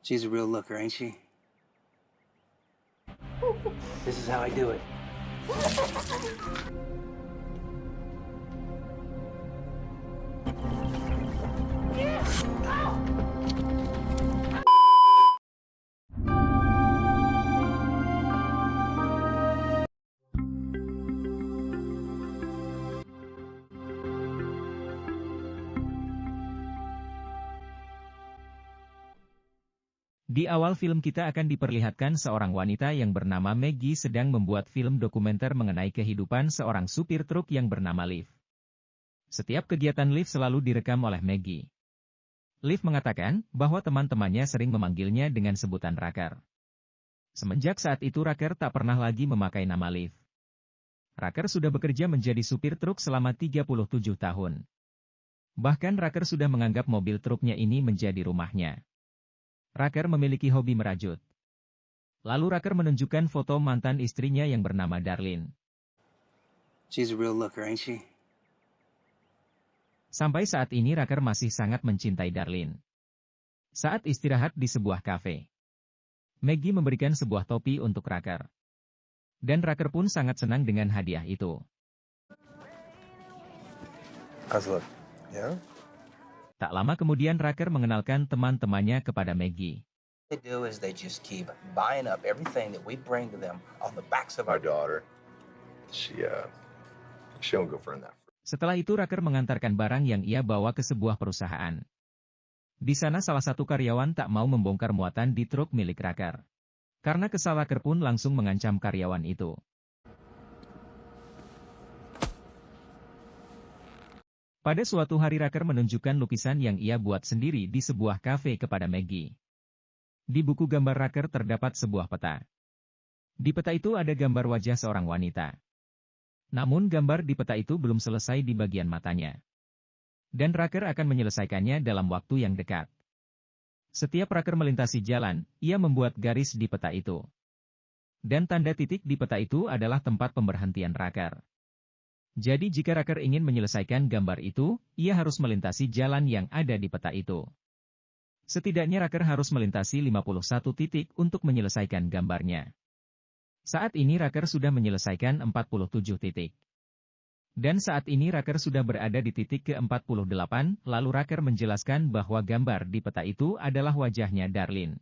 She's a real looker, ain't she? This is how I do it. Di awal film kita akan diperlihatkan seorang wanita yang bernama Maggie sedang membuat film dokumenter mengenai kehidupan seorang supir truk yang bernama Liv. Setiap kegiatan Liv selalu direkam oleh Maggie. Liv mengatakan bahwa teman-temannya sering memanggilnya dengan sebutan Raker. Semenjak saat itu Raker tak pernah lagi memakai nama Liv. Raker sudah bekerja menjadi supir truk selama 37 tahun. Bahkan Raker sudah menganggap mobil truknya ini menjadi rumahnya. Raker memiliki hobi merajut. Lalu Raker menunjukkan foto mantan istrinya yang bernama Darlene. She's a real looker, ain't she? Sampai saat ini Raker masih sangat mencintai Darlene. Saat istirahat di sebuah kafe, Maggie memberikan sebuah topi untuk Raker. Dan Raker pun sangat senang dengan hadiah itu. How's it look? Yeah? Tak lama kemudian Raker mengenalkan teman-temannya kepada Maggie. They do is they just keep buying up everything that we bring to them on the backs of My our daughter. She don't go for that. Setelah itu Raker mengantarkan barang yang ia bawa ke sebuah perusahaan. Di sana salah satu karyawan tak mau membongkar muatan di truk milik Raker. Karena kesal Raker pun langsung mengancam karyawan itu. Pada suatu hari Raker menunjukkan lukisan yang ia buat sendiri di sebuah kafe kepada Maggie. Di buku gambar Raker terdapat sebuah peta. Di peta itu ada gambar wajah seorang wanita. Namun gambar di peta itu belum selesai di bagian matanya. Dan Raker akan menyelesaikannya dalam waktu yang dekat. Setiap Raker melintasi jalan, ia membuat garis di peta itu. Dan tanda titik di peta itu adalah tempat pemberhentian Raker. Jadi jika Raker ingin menyelesaikan gambar itu, ia harus melintasi jalan yang ada di peta itu. Setidaknya Raker harus melintasi 51 titik untuk menyelesaikan gambarnya. Saat ini Raker sudah menyelesaikan 47 titik. Dan saat ini Raker sudah berada di titik ke-48, lalu Raker menjelaskan bahwa gambar di peta itu adalah wajahnya Darlene.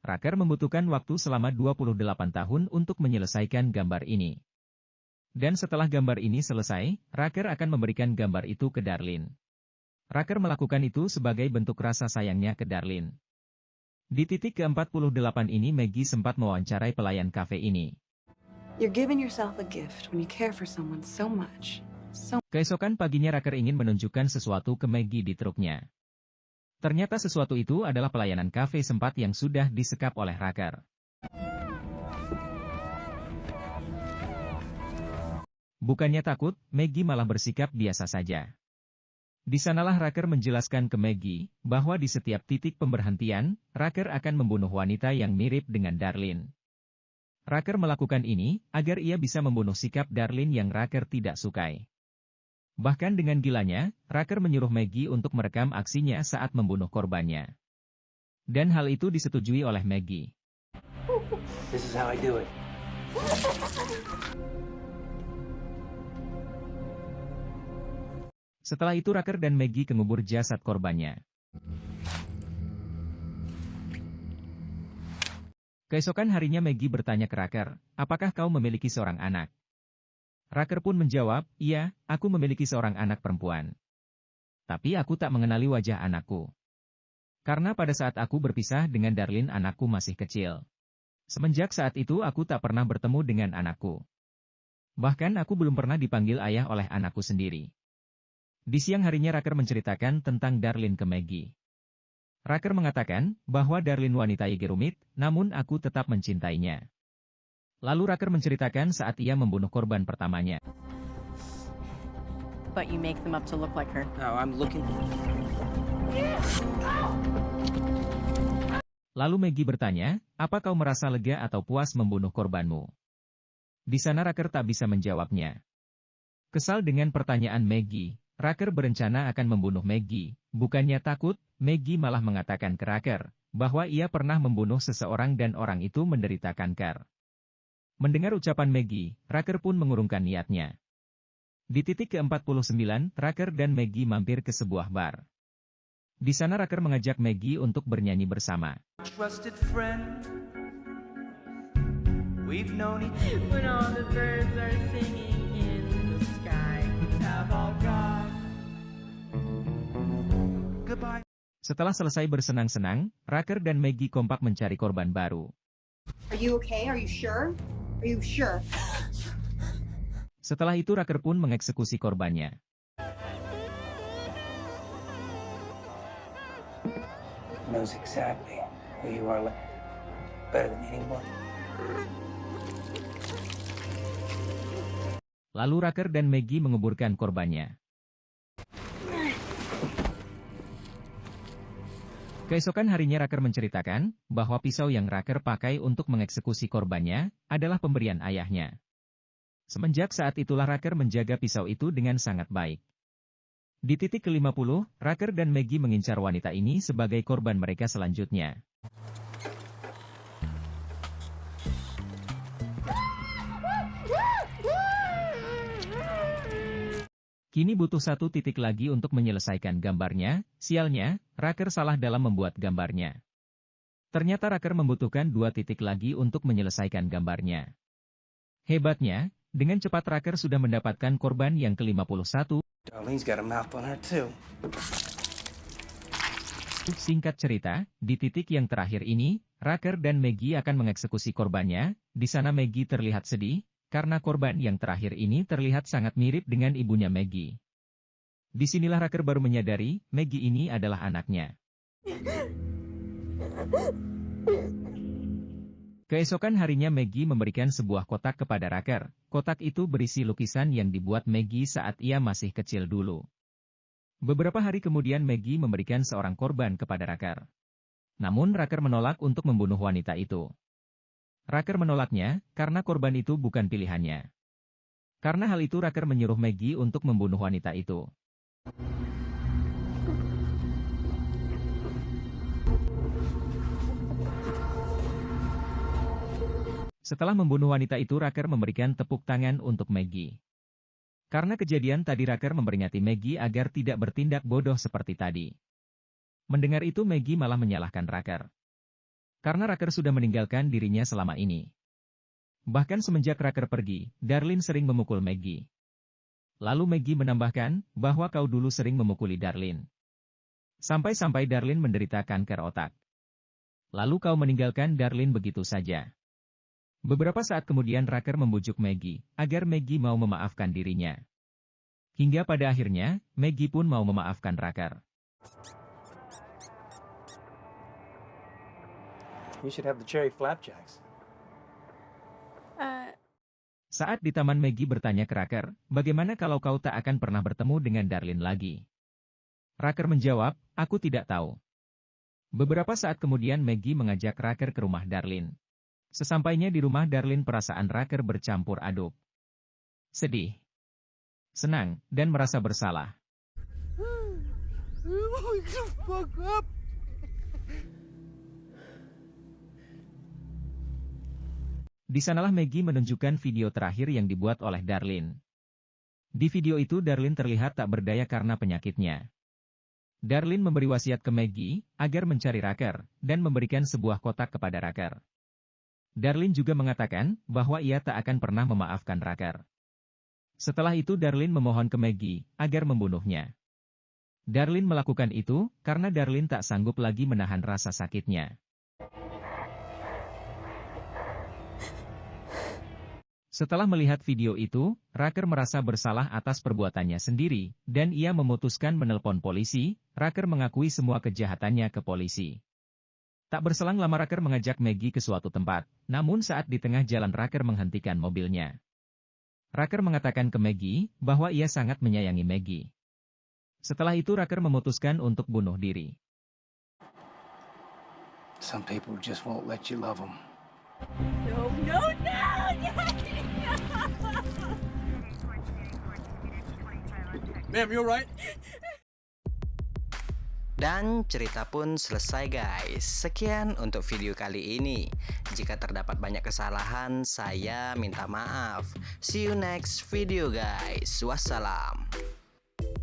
Raker membutuhkan waktu selama 28 tahun untuk menyelesaikan gambar ini. Dan setelah gambar ini selesai, Raker akan memberikan gambar itu ke Darlene. Raker melakukan itu sebagai bentuk rasa sayangnya ke Darlene. Di titik ke-48 ini Maggie sempat mewawancarai pelayan kafe ini. You're giving yourself a gift when you care for someone so much. Keesokan paginya Raker ingin menunjukkan sesuatu ke Maggie di truknya. Ternyata sesuatu itu adalah pelayanan kafe sempat yang sudah disekap oleh Raker. Bukannya takut, Maggie malah bersikap biasa saja. Di sanalah Raker menjelaskan ke Maggie, bahwa di setiap titik pemberhentian, Raker akan membunuh wanita yang mirip dengan Darlene. Raker melakukan ini, agar ia bisa membunuh sikap Darlene yang Raker tidak sukai. Bahkan dengan gilanya, Raker menyuruh Maggie untuk merekam aksinya saat membunuh korbannya. Dan hal itu disetujui oleh Maggie. This is how I do it. Setelah itu Raker dan Maggie mengubur jasad korbannya. Keesokan harinya Maggie bertanya ke Raker, apakah kau memiliki seorang anak? Raker pun menjawab, iya, aku memiliki seorang anak perempuan. Tapi aku tak mengenali wajah anakku. Karena pada saat aku berpisah dengan Darlene anakku masih kecil. Semenjak saat itu aku tak pernah bertemu dengan anakku. Bahkan aku belum pernah dipanggil ayah oleh anakku sendiri. Di siang harinya Raker menceritakan tentang Darlene ke Maggie. Raker mengatakan bahwa Darlene wanita yang rumit, namun aku tetap mencintainya. Lalu Raker menceritakan saat ia membunuh korban pertamanya. But you make them up to look like her. No, I'm looking. Lalu Maggie bertanya, apa kau merasa lega atau puas membunuh korbanmu? Di sana Raker tak bisa menjawabnya. Kesal dengan pertanyaan Maggie, Raker berencana akan membunuh Maggie. Bukannya takut, Maggie malah mengatakan ke Raker, bahwa ia pernah membunuh seseorang dan orang itu menderita kanker. Mendengar ucapan Maggie, Rucker pun mengurungkan niatnya. Di titik ke-49, Rucker dan Maggie mampir ke sebuah bar. Di sana Rucker mengajak Maggie untuk bernyanyi bersama. Trusted friend, we've known each When all the birds are singing in the sky. have all gone. Goodbye. Setelah selesai bersenang-senang, Rucker dan Maggie kompak mencari korban baru. Are you okay? Are you sure? Are you sure? Setelah itu Rucker pun mengeksekusi korbannya. Knows exactly who you are. Better than anyone. Lalu Rucker dan Maggie menguburkan korbannya. Keesokan harinya Rucker menceritakan bahwa pisau yang Rucker pakai untuk mengeksekusi korbannya adalah pemberian ayahnya. Semenjak saat itulah Rucker menjaga pisau itu dengan sangat baik. Di titik ke-50, Rucker dan Maggie mengincar wanita ini sebagai korban mereka selanjutnya. Kini butuh satu titik lagi untuk menyelesaikan gambarnya. Sialnya, Rucker salah dalam membuat gambarnya. Ternyata Rucker membutuhkan 2 titik lagi untuk menyelesaikan gambarnya. Hebatnya, dengan cepat Rucker sudah mendapatkan korban yang ke-51. Darlene's got a mouth on her too. Singkat cerita, di titik yang terakhir ini, Rucker dan Maggie akan mengeksekusi korbannya. Di sana Maggie terlihat sedih, karena korban yang terakhir ini terlihat sangat mirip dengan ibunya Maggie. Disinilah Rucker baru menyadari, Maggie ini adalah anaknya. Keesokan harinya Maggie memberikan sebuah kotak kepada Rucker. Kotak itu berisi lukisan yang dibuat Maggie saat ia masih kecil dulu. Beberapa hari kemudian Maggie memberikan seorang korban kepada Rucker. Namun Rucker menolak untuk membunuh wanita itu. Rucker menolaknya, karena korban itu bukan pilihannya. Karena hal itu Rucker menyuruh Maggie untuk membunuh wanita itu. Setelah membunuh wanita itu Rucker memberikan tepuk tangan untuk Maggie. Karena kejadian tadi Rucker memperingati Maggie agar tidak bertindak bodoh seperti tadi. Mendengar itu Maggie malah menyalahkan Rucker. Karena Rucker sudah meninggalkan dirinya selama ini. Bahkan semenjak Rucker pergi, Darlene sering memukul Maggie. Lalu Maggie menambahkan, bahwa kau dulu sering memukuli Darlene. Sampai-sampai Darlene menderita kanker otak. Lalu kau meninggalkan Darlene begitu saja. Beberapa saat kemudian Rucker membujuk Maggie, agar Maggie mau memaafkan dirinya. Hingga pada akhirnya, Maggie pun mau memaafkan Rucker. You should have the cherry flapjacks. Saat di taman Maggie bertanya ke Rucker, bagaimana kalau kau tak akan pernah bertemu dengan Darlene lagi? Rucker menjawab, aku tidak tahu. Beberapa saat kemudian Maggie mengajak Rucker ke rumah Darlene. Sesampainya di rumah Darlene perasaan Rucker bercampur aduk. Sedih, senang, dan merasa bersalah. Di sanalah Maggie menunjukkan video terakhir yang dibuat oleh Darlene. Di video itu Darlene terlihat tak berdaya karena penyakitnya. Darlene memberi wasiat ke Maggie, agar mencari Rucker, dan memberikan sebuah kotak kepada Rucker. Darlene juga mengatakan, bahwa ia tak akan pernah memaafkan Rucker. Setelah itu Darlene memohon ke Maggie, agar membunuhnya. Darlene melakukan itu, karena Darlene tak sanggup lagi menahan rasa sakitnya. Setelah melihat video itu, Rucker merasa bersalah atas perbuatannya sendiri, dan ia memutuskan menelpon polisi. Rucker mengakui semua kejahatannya ke polisi. Tak berselang lama Rucker mengajak Maggie ke suatu tempat, namun saat di tengah jalan Rucker menghentikan mobilnya. Rucker mengatakan ke Maggie, bahwa ia sangat menyayangi Maggie. Setelah itu Rucker memutuskan untuk bunuh diri. Some people just won't let you love them. No, no, no! Ma'am, you all right? Dan cerita pun selesai guys. Sekian untuk video kali ini. Jika terdapat banyak kesalahan, saya minta maaf. See you next video guys. Wassalam.